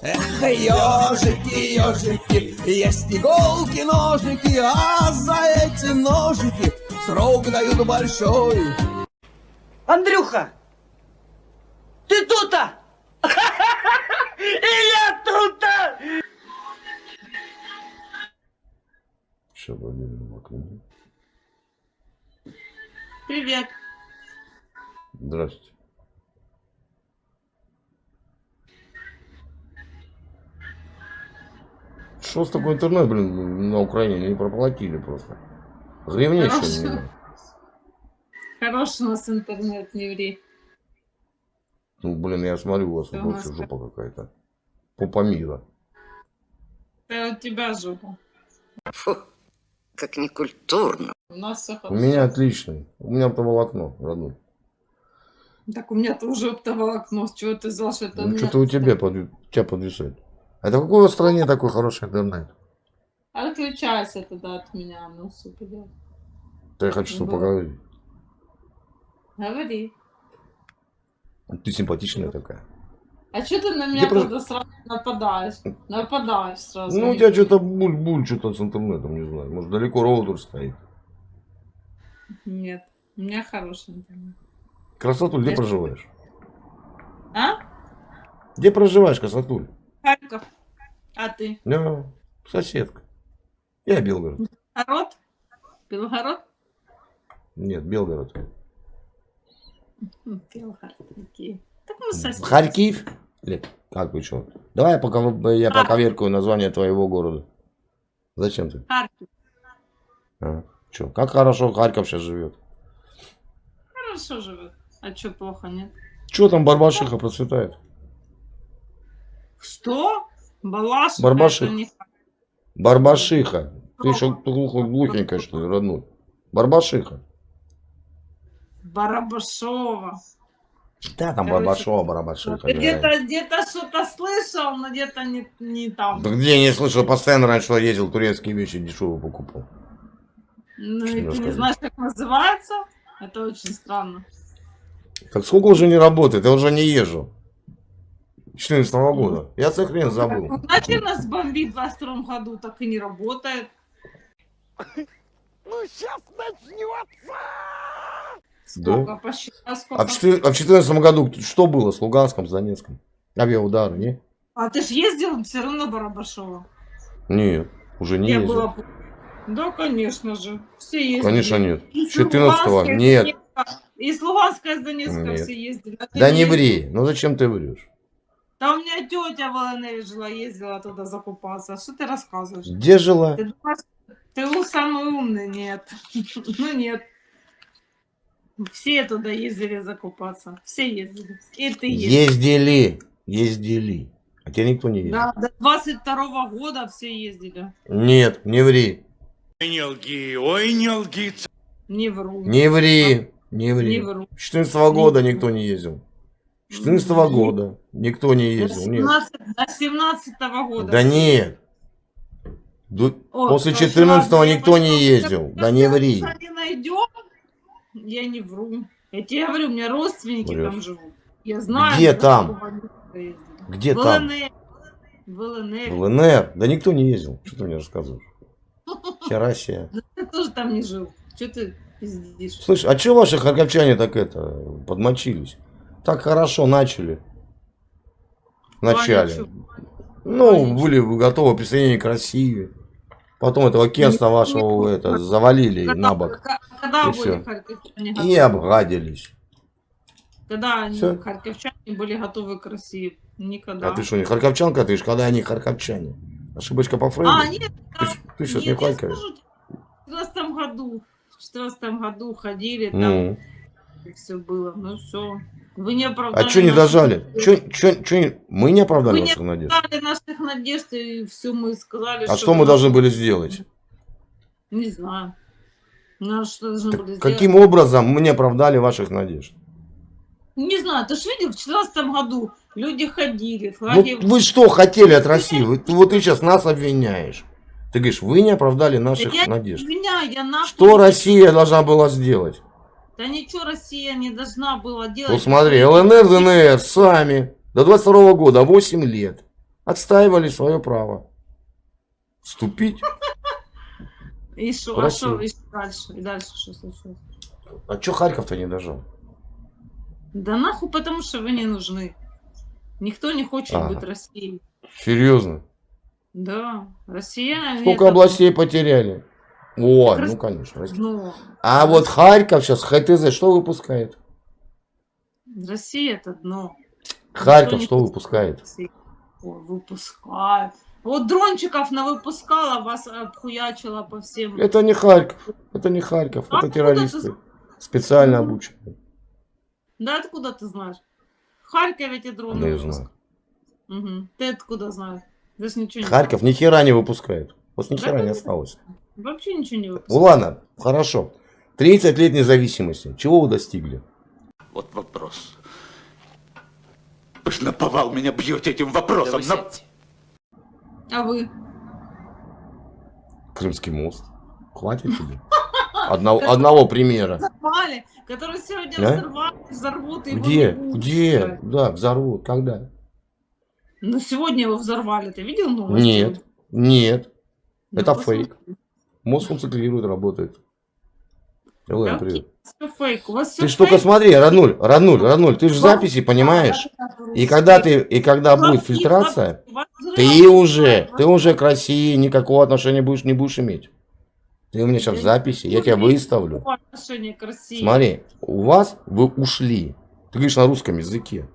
Эх, ежики, ежики, есть иголки, ножики, а за эти ножики срок дают большой. Андрюха, ты тут-то? И я тут-то! Сейчас Владимир в окне. Привет. Здравствуйте. Что с такой интернет, блин, на Украине не проплатили просто. Древнейший. Хороший у нас интернет, не ври. Ну, блин, я смотрю, у вас Да, вообще жопа какая-то. Попа мира. Это у тебя жопа. Фу, как некультурно. У нас все У хорошо. меня отличный. У меня оптоволокно, родной. Так у меня тоже оптоволокно. С чего ты взял, что это у Ну, меня? что-то у тебя, тебя подвисает. Это в какой у стране такой хороший интернет? Отключайся тогда от меня. Ну, супер. Да я хочу с тобой Было. поговорить. Говори. Ты симпатичная такая. А что ты на меня Я тогда сразу нападаешь? Нападаешь сразу. Ну, у тебя что-то буль-буль что-то с интернетом, не знаю. Может, далеко роутер стоит. Нет, у меня хороший интернет. Красотуль, где Я- проживаешь? А? Где проживаешь, Красотуль? Харьков. А ты? Я соседка. Я Белгород. Белгород? Белгород? Нет, Белгород. Белгород. Такие. Так мы соседи. Харьков? Или как вы что? Давай я поковеркаю название твоего города. Зачем ты? Харьков. Что? Как хорошо Харьков сейчас живет. Хорошо живет. А что плохо, нет? Что там Барбашиха процветает? Что? Балашиха? Барбашиха. Это не... Барбашиха. Ты еще глухенькая, что ли, родной? Барбашиха. Барабашова. Да, там Короче, Барбашова, Барбашиха. Ты где-то что-то слышал, но где-то не там. Да где не слышал, постоянно раньше ездил, турецкие вещи дешево покупал. Ну Что и мне ты не сказать? знаешь, как называется? Это очень странно. Так сколько уже не работает, я уже не езжу. 14 года. Я целый хрен забыл. Ну, зачем нас бомбит в 22 году, так и не работает. Ну, сейчас начнется! Сколько? Посчитай, сколько. А в 2014 году что было с Луганском, с Донецком? Авиаудары, не? А ты ж ездил все равно Барабашова. Нет, уже не Я ездил. была... Да, конечно же. Все ездили. Конечно нет. И с 14-го Луганска, и с нет. Донецка, и с Луганска, и с Донецка Нет. все ездили. А ты Да не ездил? ври, ну зачем ты врешь? Да у меня тетя в ЛНР жила, ездила туда закупаться. Что ты рассказываешь? Где жила? Ты думаешь, ты самый умный? Нет. Ну нет. Все туда ездили закупаться. Все ездили. И ты ездил. Ездили. А тебе никто не ездил. Да, до 22 года все ездили. Нет, не ври. Ой, не лги, ой, не лги. Не вру. Не ври. Не ври. Не вру. 14 года никто не ездил. 14 года никто не До ездил. Нет. 17-го года. Да нет. О, После слушай, 14-го ладно, я никто не пойду. ездил. Да не ври. Не найдем, я не вру. Я тебе говорю, у меня родственники Врешь. там живут. Я знаю. Где до там? какого они ездили. Где В там? ЛНР. В ЛНР. В ЛНР. Да никто не ездил. Что ты мне рассказываешь? Вся Россия. Ты тоже там не жил. Что ты пиздишь? Слышь, а что ваши харьковчане так подмочились? Так хорошо начали. В начале. Ваня, чё? Ну, Ваня, были вы готовы, присоединение к России. Потом этого Кенста вашего завалили на бок. Когда И были всё. харьковчане И готовы? обгадились. Когда они, Всё. харьковчане, были готовы к России? Никогда. А ты что, не харьковчанка? Ты ж когда они харьковчане? Ошибочка по Фрейду? Нет, Ты сейчас не нет, я Харькове? скажу, в 14 году ходили, там Ну. все было, ну все. Вы не А оправдали. что не наши дожали? надежды. Мы не оправдали Вы не ваших надежд. оправдали наших надежд, и все мы сказали, А что мы должны были сделать? Не знаю. Ну, что должны были сделать? Каким образом мы не оправдали ваших надежд? Не знаю, ты же видел, в 2014 году люди ходили, Ну, флаги... вы что хотели от России? Вот ты сейчас нас обвиняешь. Ты говоришь, вы не оправдали наших я надежд. Меня, я нахуй... Что Россия должна была сделать? Да ничего Россия не должна была делать. Ну смотри, ЛНР, ДНР сами до 22 года 8 лет отстаивали свое право вступить. И что? В А Россию. что и дальше? И дальше что случилось? А чё Харьков-то не дожал? Да нахуй, потому что вы не нужны. Никто не хочет Ага. быть Россией. Серьезно? Да, россияне... Сколько это областей потеряли? О, Так ну конечно. дно. А вот Харьков сейчас, ХТЗ, что выпускает? Россия это дно. Харьков Никто не что хочет выпускает? России. Ой, выпускает. Вот дрончиков навыпускала, вас обхуячила по всем. Это не Харьков. Это не Харьков. А Это откуда террористы. ты Специально Ну, обученные. Да откуда ты знаешь? В Харькове эти дроны Ну, я выпускают. знаю. Угу. Ты откуда знаешь? Даже ничего не Харьков ни хера не выпускает. Вот ни Да хера не ты- осталось. Вообще ничего не Ну выпускают. ладно, хорошо. 30 лет независимости. Чего вы достигли? Вот вопрос. Вы ж наповал меня бьете этим вопросом. А вы? Крымский мост. Хватит тебе? Одного примера. Взорвали, которые сегодня Да? взорвут и его Где? не будут Где? пускать. Да, взорвут. Когда? Ну сегодня его взорвали. Ты видел новости? Нет. Нет. Ну, Это посмотри. фейк. Мост функционирует, работает. Элэм, Да, привет. всё фейк. У вас Ты всё ж только фейк. смотри, Раднуль, ты же записи понимаешь? И когда будет фильтрация, ты уже к России никакого отношения не будешь иметь. Ты у меня сейчас в записи, я тебя выставлю. Отношение к России. Смотри, вы ушли. Ты говоришь на русском языке.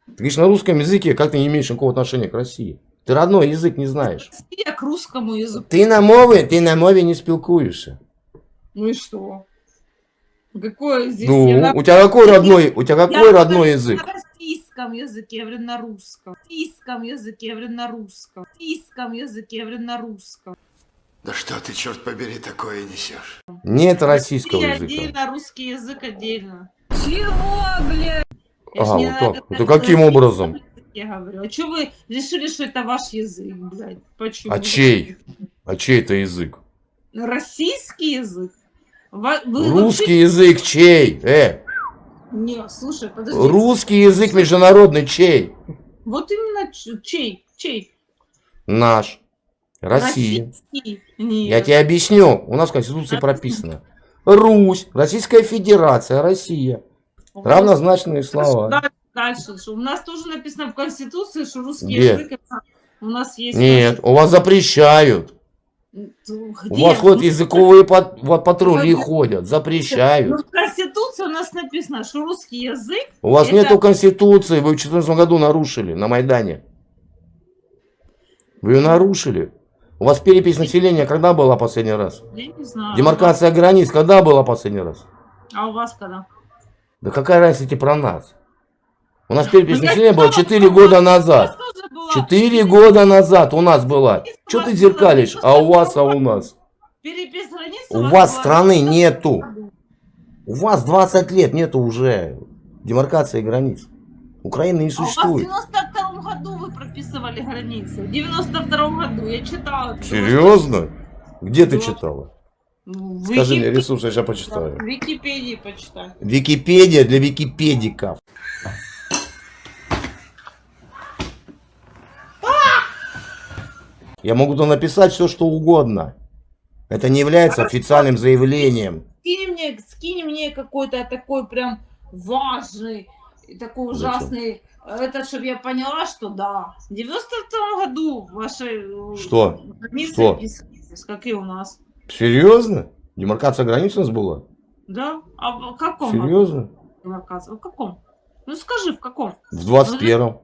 Ты говоришь на русском языке, как ты не имеешь никакого отношения к России? Ты родной язык не знаешь. Россия к русскому языку. Ты на мове не спілкуєшся. Ну и что? Какое здесь? Ну, Я у тебя какой родной говорю язык? На российском языке, я говорю на русском. На российском языке, я говорю на русском. На российском языке, я говорю на русском. Да что ты, черт побери, такое несешь? Нет российского Россия языка. отдельно, русский язык отдельно. Ага, вот так. Это каким образом? Я говорю, а что вы решили, что это ваш язык, блядь? Почему? А чей? А чей это язык? Российский язык? Вы Русский язык чей? Не, слушай, подожди. Русский язык международный чей? Вот именно чей? Чей? Наш. Россия. Российский? Нет. Я тебе объясню. У нас в Конституции прописано. Русь, Российская Федерация, Россия. Равнозначные слова. Дальше, что у нас тоже написано в Конституции, что русский Где? язык это у нас есть. Нет, у вас запрещают. У вас ходят языковые патрули ходят, Ну, запрещают. в Конституции у нас написано, что русский язык. У вас это- нету Конституции, вы в 2014 году нарушили на Майдане. Вы ее нарушили. У вас перепись населения когда была последний раз? Я не знаю. Демаркация границ когда была последний раз? А у вас когда? Да какая разница про нас? У нас перепись Ну, я населения была сказала, 4 что года у вас назад. тоже была 4 года назад у нас была. Что ты зеркалишь? А у вас, а у нас? перепись границ. У вас была страны в 20 нету. году. У вас 20 лет нету уже демаркации границ. Украины не А у вас в существует. 92 году вы прописывали границы. В 92 году я читала. это. Серьезно? Где ты Да. читала? Ну, в Скажи мне Википедии- ресурс, я сейчас почитаю. В Википедии почитай. Википедия для википедиков. Я могу туда написать все, что угодно. Это не является официальным заявлением. Скинь мне какой-то такой прям важный, и такой Зачем? ужасный, это, чтобы я поняла, что да. В 92 году ваши Что? границы Что? описывались, как и у нас. Серьезно? Демаркация границ у нас была? Да? А в каком году Серьезно? демаркация? В каком? Ну скажи, в каком? В 21-м.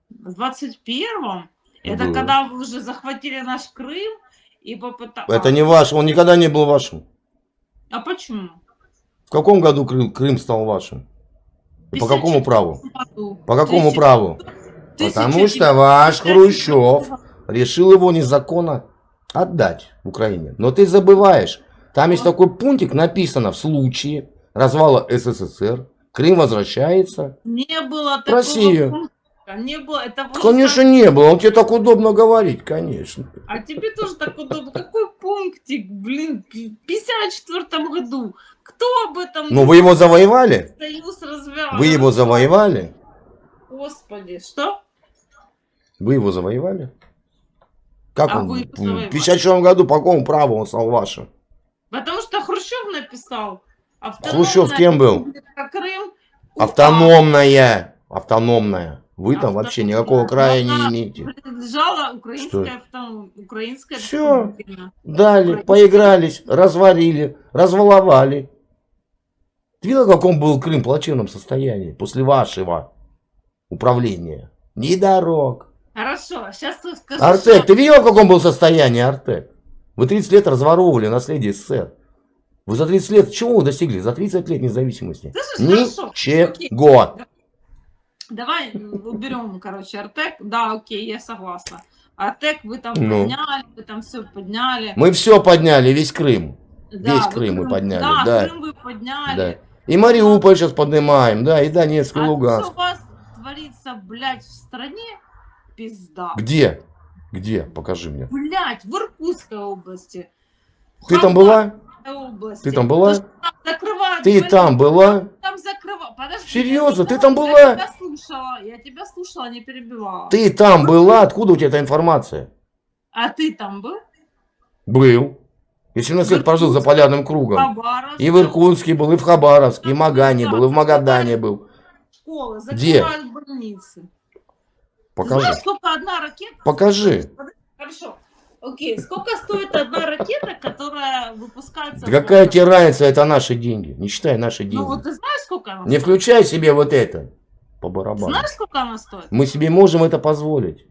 В 21-м? Это Было. когда вы уже захватили наш Крым и попытались... Это не ваш, он никогда не был вашим. А почему? В каком году Крым стал вашим? И по какому праву? Году. По какому праву? Потому что 1900 ваш Хрущев решил его незаконно отдать Украине. Но ты забываешь, там есть такой пунктик, написано: в случае развала СССР Крым возвращается. Не было В такого Россию. пункта. Не было. Это вы Конечно, не было. Он тебе так удобно говорить, конечно. А тебе тоже так удобно. Какой пунктик, блин, в 54 году. Кто об этом Но вы его завоевали? Союз развял? Вы его завоевали? Господи, что? Вы его завоевали? Как А он вы в завоевали? 1954 году по какому праву он стал вашим? Потому что Хрущев написал. Хрущев кем был? Крым. УА. Автономная. Автономная. Вы там вообще никакого края не Она имеете. принадлежала украинская, украинская Всё. республика. Дали, Украинская. поигрались, разварили, разволовали. Ты видел, как он был Крым в плачевном состоянии после вашего управления? Ни дорог. Хорошо, сейчас скажу. Артек, ты видел, в каком был состоянии, Артек? Вы 30 лет разворовывали наследие СССР. Вы за 30 лет, чего вы достигли? За 30 лет независимости? Слышишь, хорошо. Ничего. Давай уберем, короче, Артек. Да, окей, я согласна. Артек вы там Ну. подняли, вы там все подняли. Мы все подняли, весь Крым. Да, Весь вы Крым мы подняли, Да, да. Крым вы подняли. Да. И Мариуполь сейчас поднимаем, да, и Донецк, и А Луганск. что у вас творится, блядь, в стране? Пизда. Где? Где? Покажи мне. Блядь, в Иркутской области. В Ты там была? Хабаровской области. Ты там была? То, что там закрывают Ты больницы, там была? Там закрывают. Подожди. Серьезно, я ты там была? Я тебя слушала, не перебивала. Ты там была? Откуда у тебя эта информация? А ты там был? Был. Я 17 лет прожил за полярным кругом. Хабаровск. И в Иркутске был, и в Хабаровске, и в Магане был, и в Магадане был. Школы, Где? закрывают больницы. Покажи. Знаешь, сколько одна ракета? Покажи. Хорошо. Окей, сколько стоит одна ракета, которая выпускается... Да какая тебе разница, это наши деньги. Не считай наши Ну вот деньги. ты знаешь, сколько она Не стоит? включай себе вот это. По барабану. Знаешь, сколько она стоит? Мы себе можем это позволить.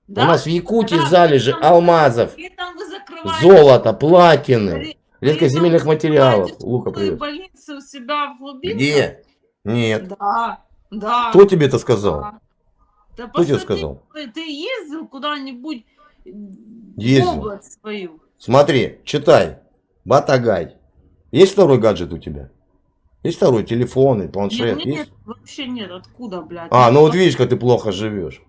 Да? У нас в Якутии Да, залежи при этом- алмазов, при этом вы закрываете- золота, платины, при- редкоземельных при этом материалов. закрываете Лука, школы и привет. больницы у себя в глубинках? Где? Нет. Да, да. Кто тебе это сказал? да. Да Кто тебе посмотри, сказал? Ты ездил куда-нибудь Ездил. в область свою? Смотри, читай. Батагай. Есть второй гаджет у тебя? Есть второй телефон и планшет? Нет, Есть? вообще нет. Откуда, блядь? А, ну вот видишь, как ты плохо живешь.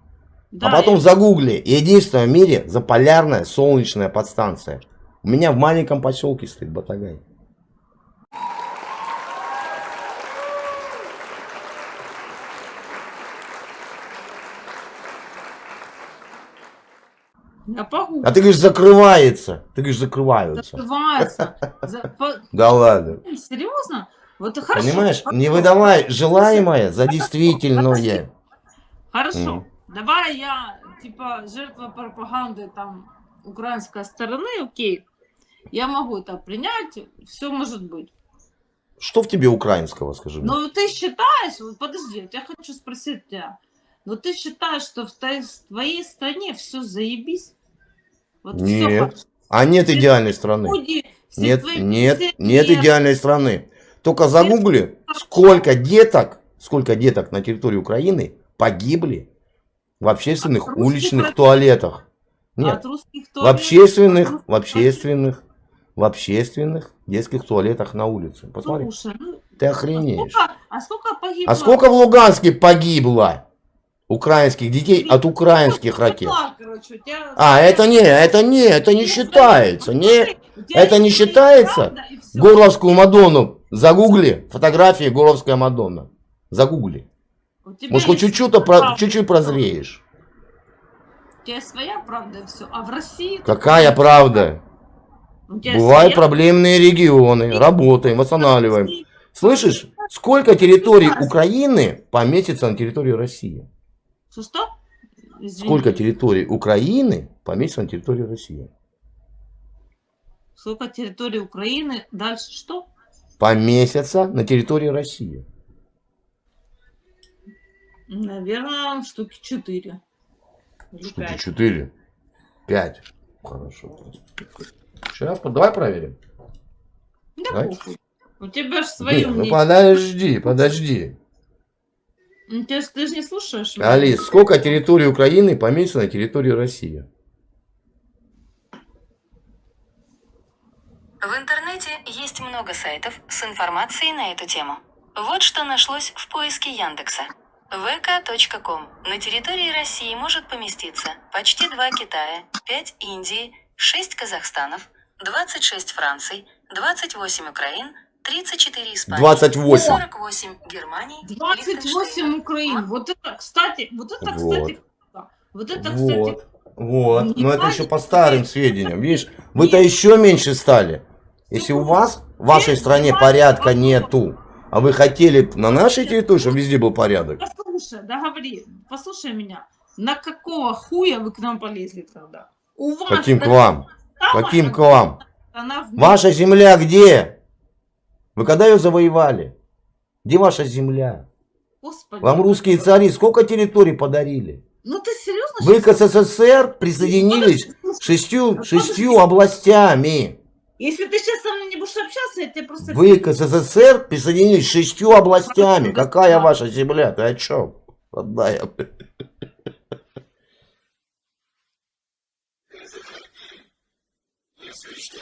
Да, А потом я- загугли. Единственная в мире заполярная солнечная подстанция. У меня в маленьком поселке стоит Батагай. Я погуглю. А ты говоришь, закрывается. Ты говоришь, закрываются. Закрывается. Да ладно. Серьезно? Вот и хорошо. Понимаешь, Хорошо. не выдавай желаемое за действительное. Хорошо. Давай я, типа, жертва пропаганды там украинской стороны, окей. Я могу это принять, все может быть. Что в тебе украинского, скажи мне? Но ты считаешь, вот подожди, я хочу спросить тебя, но ты считаешь, что в твоей стране все заебись? Вот всё Нет. хорошо. А нет идеальной страны. Люди, все Нет, твои нет, пенсионеры, нет идеальной страны. Только загугли, сколько деток на территории Украины погибли в общественных Русских уличных рабочих. туалетах. Нет, от русских в туалетов, общественных детских туалетах на улице. Посмотри, Слушай, ну, ты охренеешь. а сколько погибло? А сколько в Луганске погибло украинских детей от украинских ракет? Короче, у тебя... А, это не считается. Не, это не считается. Горловскую Мадонну загугли. Фотографии Горловская Мадонна. Загугли. Может, хоть чуть-чуть прозреешь. У тебя своя правда и все. А в России... Какая правда? У тебя Бывают своя- проблемные регионы. Работаем, восстанавливаем. Слышишь, сколько территорий Украины поместится на территории России? Что? Извини. Сколько территорий Украины поместится на территории России? Сколько территорий Украины? Дальше что? Поместятся на территории России. Наверное, штуки 4. Или Штуки 5. 4. 5. Хорошо. Сейчас, давай проверим. Да Давай. похуй. У тебя же свое Нет, ну мнение. подожди. Ты же не слушаешь. меня. Алис, сколько территорий Украины поместится на территории России? В интернете есть много сайтов с информацией на эту тему. Вот что нашлось в поиске Яндекса. vk.com. На территории России может поместиться почти 2 Китая, 5 Индии, 6 Казахстанов, 26 Франций, 28 Украин, 34 Испании, 28. 48 Германии, 28 Украин. Вот это, кстати, Вот. круто. Вот это, Вот, кстати, вот. не Но это еще хватит по старым теперь. сведениям. Видишь, вы-то еще меньше стали. Если у вас в вашей стране порядка нету, а вы хотели на нашей территории, чтобы везде был порядок. послушай, договори, послушай меня. На какого хуя вы к нам полезли тогда? У вас Каким к такая вам? самая Каким к вам? страна в мире. Ваша земля где? Вы когда ее завоевали? Где ваша земля? Господи. Вам русские цари сколько территорий подарили? Ну ты серьезно? Вы к сейчас? СССР присоединились шестью областями. Если ты сейчас со мной не будешь общаться, я тебе просто... Вы к СССР присоединились 6 областями. Какая ваша земля? Ты о чем? Родная. Если что,